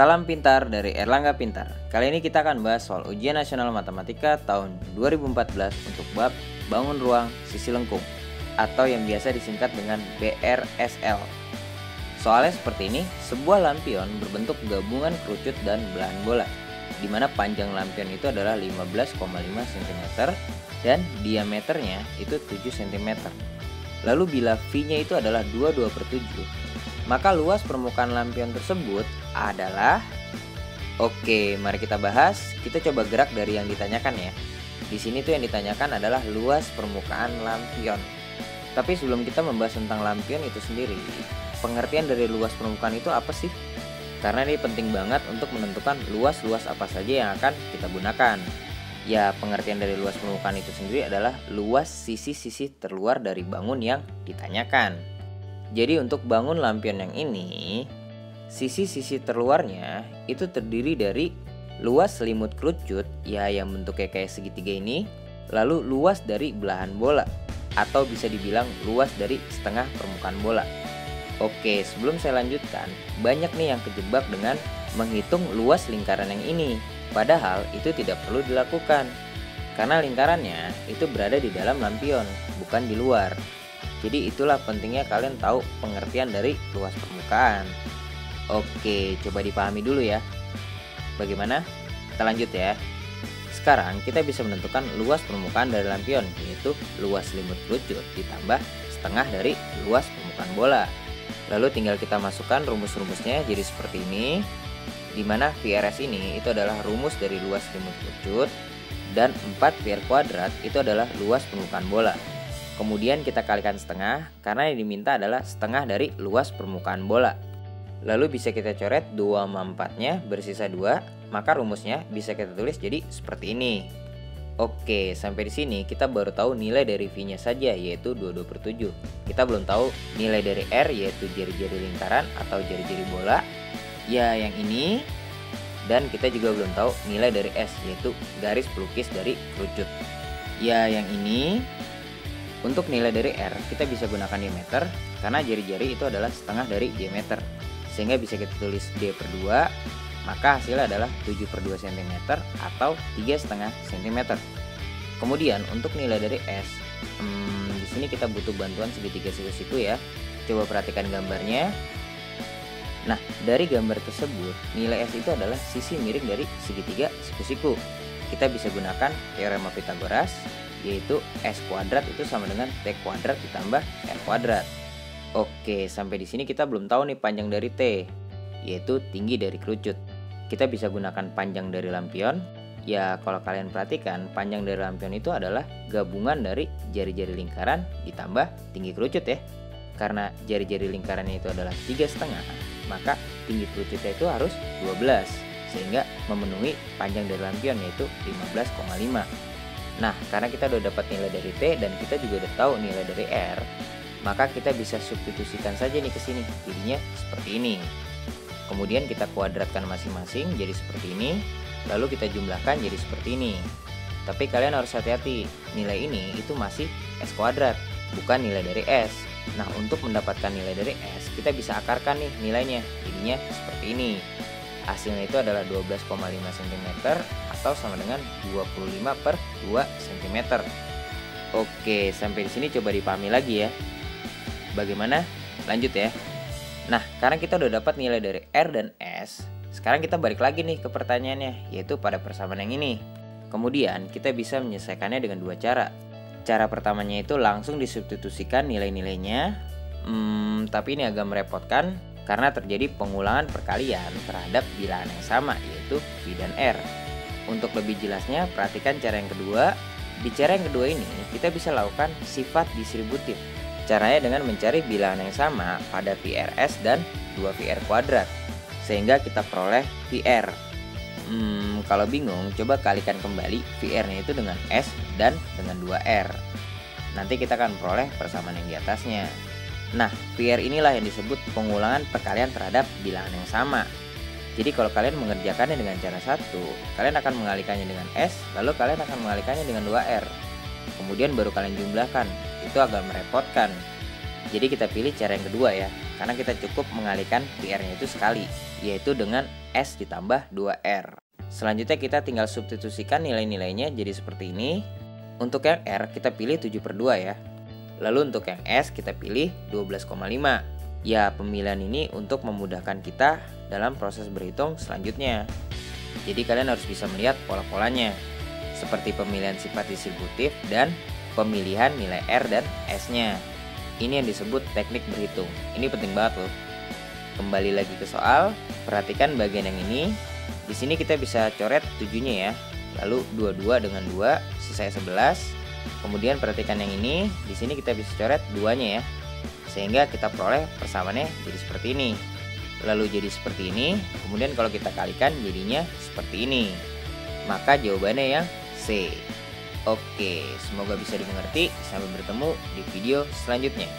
Salam pintar dari Erlangga Pintar. Kali ini kita akan bahas soal ujian nasional matematika tahun 2014 untuk bab bangun ruang sisi lengkung atau yang biasa disingkat dengan BRSL. Soalnya seperti ini, sebuah lampion berbentuk gabungan kerucut dan belahan bola, di mana panjang lampion itu adalah 15,5 cm dan diameternya itu 7 cm. Lalu bila V-nya itu adalah 22/7, maka luas permukaan lampion tersebut adalah... Oke, mari kita bahas. Kita coba gerak dari yang ditanyakan ya. Di sini tuh yang ditanyakan adalah luas permukaan lampion. Tapi sebelum kita membahas tentang lampion itu sendiri, pengertian dari luas permukaan itu apa sih? Karena ini penting banget untuk menentukan luas-luas apa saja yang akan kita gunakan. Ya, pengertian dari luas permukaan itu sendiri adalah luas sisi-sisi terluar dari bangun yang ditanyakan. Jadi untuk bangun lampion yang ini, sisi-sisi terluarnya itu terdiri dari luas selimut kerucut ya yang bentuknya kayak segitiga ini, lalu luas dari belahan bola atau bisa dibilang luas dari setengah permukaan bola. Oke, sebelum saya lanjutkan, banyak nih yang kejebak dengan menghitung luas lingkaran yang ini. Padahal itu tidak perlu dilakukan, karena lingkarannya itu berada di dalam lampion, bukan di luar. Jadi itulah pentingnya kalian tahu pengertian dari luas permukaan. Oke, coba dipahami dulu ya. Bagaimana? Kita lanjut ya. Sekarang kita bisa menentukan luas permukaan dari lampion, yaitu luas selimut kerucut ditambah setengah dari luas permukaan bola. Lalu tinggal kita masukkan rumus-rumusnya jadi seperti ini, di mana VRS ini itu adalah rumus dari luas selimut kerucut dan 4 VR kuadrat itu adalah luas permukaan bola. Kemudian kita kalikan setengah karena yang diminta adalah setengah dari luas permukaan bola. Lalu bisa kita coret 2 sama 4-nya bersisa 2, maka rumusnya bisa kita tulis jadi seperti ini. Oke, sampai di sini kita baru tahu nilai dari V-nya saja yaitu 22/7. Kita belum tahu nilai dari R yaitu jari-jari lingkaran atau jari-jari bola. Ya, yang ini. Dan kita juga belum tahu nilai dari S yaitu garis pelukis dari kerucut. Ya, yang ini. Untuk nilai dari R kita bisa gunakan diameter karena jari-jari itu adalah setengah dari diameter. Sehingga bisa kita tulis D/2, maka hasilnya adalah 7/2 cm atau 3,5 cm. Kemudian untuk nilai dari S, di sini kita butuh bantuan segitiga siku-siku ya. Coba perhatikan gambarnya. Nah, dari gambar tersebut, nilai S itu adalah sisi miring dari segitiga siku-siku. Kita bisa gunakan teorema Pythagoras, yaitu S kuadrat itu sama dengan T kuadrat ditambah R kuadrat. Oke, sampai di sini kita belum tahu nih panjang dari T, yaitu tinggi dari kerucut. Kita bisa gunakan panjang dari lampion. Ya, kalau kalian perhatikan, panjang dari lampion itu adalah gabungan dari jari-jari lingkaran ditambah tinggi kerucut ya. Karena jari-jari lingkarannya itu adalah 3,5, maka tinggi kerucutnya itu harus 12, sehingga memenuhi panjang dari lampion yaitu 15,5. Nah, karena kita udah dapat nilai dari T dan kita juga udah tahu nilai dari R, maka kita bisa substitusikan saja nih ke sini. Jadinya seperti ini. Kemudian kita kuadratkan masing-masing jadi seperti ini, lalu kita jumlahkan jadi seperti ini. Tapi kalian harus hati-hati, nilai ini itu masih S kuadrat, bukan nilai dari S. Nah, untuk mendapatkan nilai dari S, kita bisa akarkan nih nilainya. Jadinya seperti ini. Hasilnya itu adalah 12,5 cm atau sama dengan 25/2 cm. Oke, sampai di sini coba dipahami lagi ya. Bagaimana? Lanjut ya. Nah, karena kita udah dapat nilai dari R dan S, sekarang kita balik lagi nih ke pertanyaannya, yaitu pada persamaan yang ini. Kemudian kita bisa menyelesaikannya dengan dua cara. Cara pertamanya itu langsung disubstitusikan nilai-nilainya, tapi ini agak merepotkan karena terjadi pengulangan perkalian terhadap bilangan yang sama, yaitu V dan R. Untuk lebih jelasnya, perhatikan cara yang kedua. Di cara yang kedua ini, kita bisa lakukan sifat distributif. Caranya dengan mencari bilangan yang sama pada VRS dan 2VR kuadrat, sehingga kita peroleh VR. Kalau bingung, coba kalikan kembali VR-nya itu dengan S dan dengan 2R. Nanti kita akan peroleh persamaan yang di atasnya. Nah, VR inilah yang disebut pengulangan perkalian terhadap bilangan yang sama. Jadi kalau kalian mengerjakannya dengan cara satu, kalian akan mengalihkannya dengan S, lalu kalian akan mengalihkannya dengan 2R. Kemudian baru kalian jumlahkan. Itu agak merepotkan. Jadi kita pilih cara yang kedua ya, karena kita cukup mengalihkan PR-nya itu sekali, yaitu dengan S ditambah 2R. Selanjutnya kita tinggal substitusikan nilai-nilainya jadi seperti ini. Untuk yang R kita pilih 7/2 ya. Lalu untuk yang S kita pilih 12,5. Ya, pemilihan ini untuk memudahkan kita dalam proses berhitung selanjutnya. Jadi kalian harus bisa melihat pola-polanya, seperti pemilihan sifat distributif dan pemilihan nilai R dan S-nya. Ini yang disebut teknik berhitung. Ini penting banget loh. Kembali lagi ke soal, perhatikan bagian yang ini. Di sini kita bisa coret 7-nya ya. Lalu 22 dengan 2 sisanya 11. Kemudian perhatikan yang ini, di sini kita bisa coret 2-nya ya. Sehingga kita peroleh persamaannya jadi seperti ini. Lalu jadi seperti ini, kemudian kalau kita kalikan jadinya seperti ini. Maka jawabannya yang C. Oke, semoga bisa dimengerti. Sampai bertemu di video selanjutnya.